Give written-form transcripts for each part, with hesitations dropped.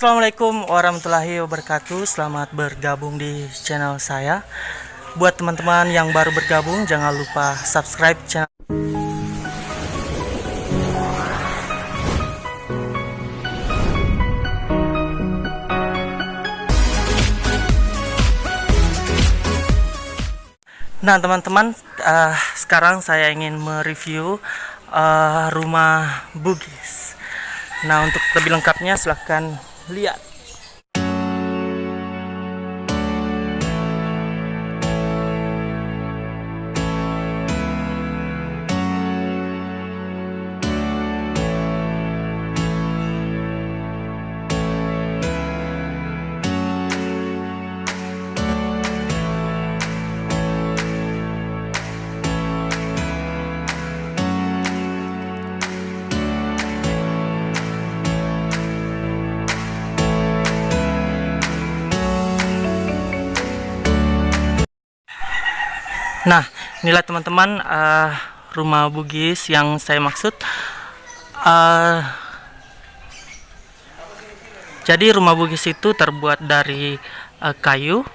Assalamualaikum warahmatullahi wabarakatuh. Selamat bergabung di channel saya. Buat teman-teman yang baru bergabung, jangan lupa subscribe channel. Nah teman-teman, sekarang saya ingin mereview rumah Bugis. Nah, untuk lebih lengkapnya silahkan lihat. Nah, inilah teman-teman rumah Bugis yang saya maksud. Jadi rumah Bugis itu terbuat dari kayu.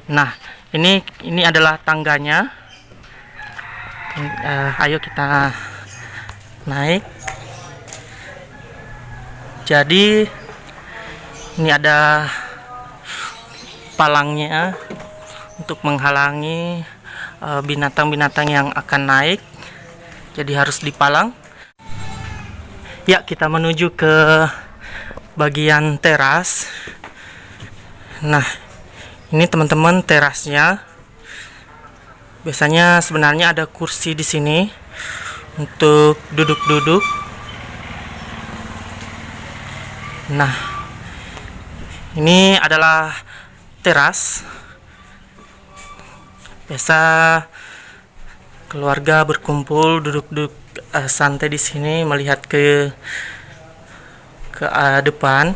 Nah, ini adalah tangganya. Ayo kita naik. Jadi ini ada palangnya untuk menghalangi binatang-binatang yang akan naik, jadi harus dipalang. Ya, kita menuju ke bagian teras. Nah, ini teman-teman terasnya. Biasanya sebenarnya ada kursi di sini untuk duduk-duduk. Nah, ini adalah teras. Biasa keluarga berkumpul duduk-duduk santai di sini melihat ke depan.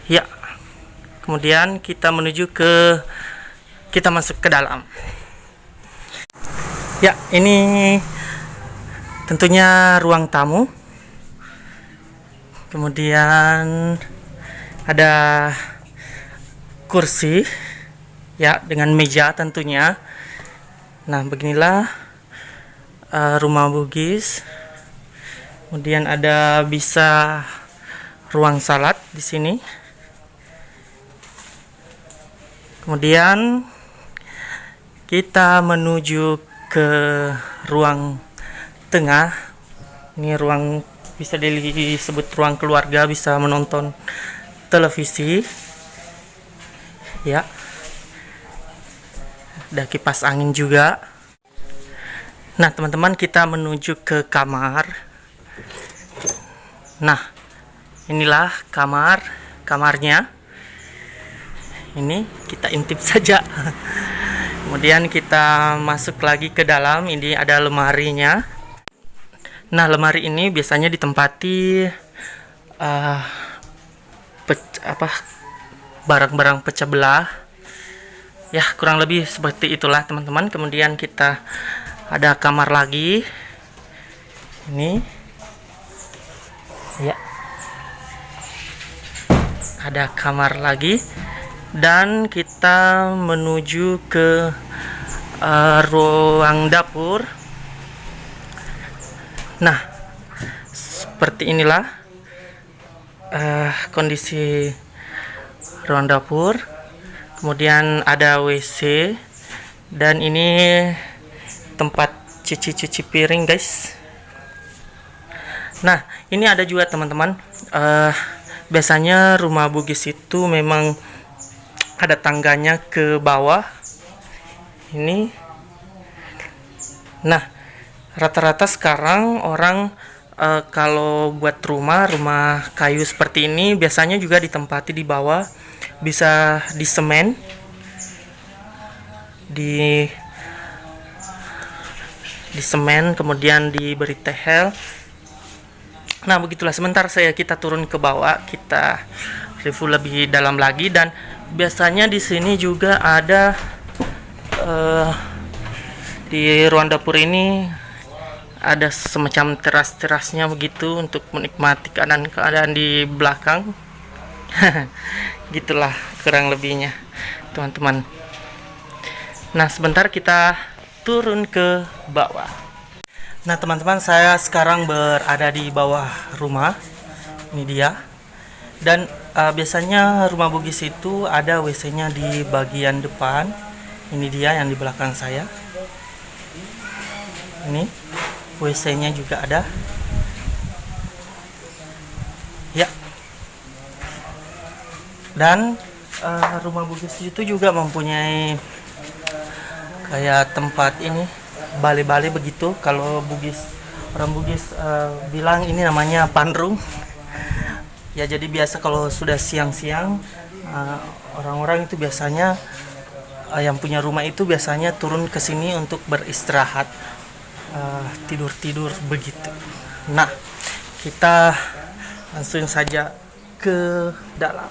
Ya, kemudian kita masuk ke dalam. Ya, ini tentunya ruang tamu. Kemudian ada kursi ya dengan meja tentunya. Nah, beginilah rumah Bugis. Kemudian ada bisa ruang salat di sini. Kemudian kita menuju ke ruang tengah. Ini ruang bisa disebut ruang keluarga, bisa menonton televisi. Ya, ada kipas angin juga. Nah teman-teman, kita menuju ke kamar. Nah, inilah kamarnya. Ini kita intip saja. Kemudian kita masuk lagi ke dalam. Ini ada lemarinya. Nah, lemari ini biasanya ditempati barang-barang pecah belah. Ya, kurang lebih seperti itulah teman-teman. Kemudian kita ada kamar lagi. Ini. Ya. Ada kamar lagi dan kita menuju ke ruang dapur. Nah, seperti inilah kondisi ruang dapur. Kemudian ada WC dan ini tempat cuci piring, guys. Nah, ini ada juga teman-teman, biasanya rumah Bugis itu memang ada tangganya ke bawah ini. Nah, rata-rata sekarang orang kalau buat rumah kayu seperti ini biasanya juga ditempati di bawah, bisa disemen, disemen kemudian diberi tehel. Nah, begitulah. Sebentar kita turun ke bawah, kita review lebih dalam lagi. Dan biasanya di sini juga ada di ruang dapur ini ada semacam teras-terasnya begitu untuk menikmati keadaan-keadaan di belakang. Gitulah kurang lebihnya teman-teman. Nah, sebentar kita turun ke bawah. Nah teman-teman, saya sekarang berada di bawah rumah. Ini dia. Dan biasanya rumah Bugis itu ada WC-nya di bagian depan. Ini dia yang di belakang saya. Ini WC-nya juga ada. Ya. Dan rumah Bugis itu juga mempunyai kayak tempat ini, bale-bale begitu. Kalau orang Bugis bilang ini namanya panrung. Ya, jadi biasa kalau sudah siang-siang orang-orang itu biasanya yang punya rumah itu biasanya turun ke sini untuk beristirahat, tidur-tidur begitu. Nah, kita langsung saja ke dalam.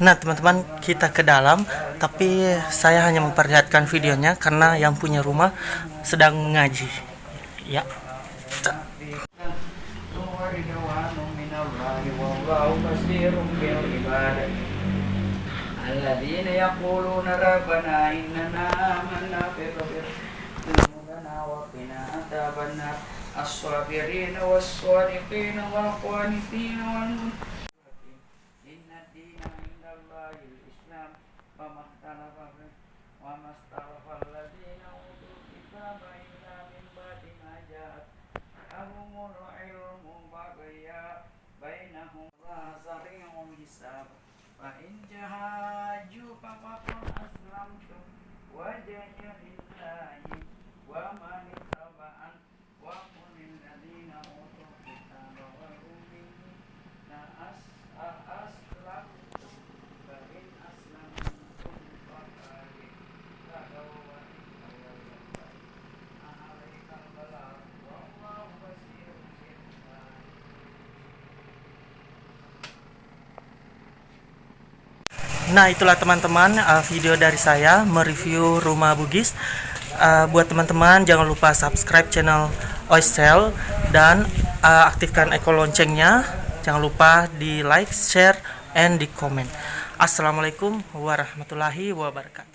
Nah teman-teman, kita ke dalam, tapi saya hanya memperlihatkan videonya karena yang punya rumah sedang mengaji. Ya. Nah itulah teman-teman video dari saya mereview rumah Bugis. Buat teman-teman jangan lupa subscribe channel Oisel dan aktifkan ekor loncengnya. Jangan lupa di like, share, and di komen. Assalamualaikum warahmatullahi wabarakatuh.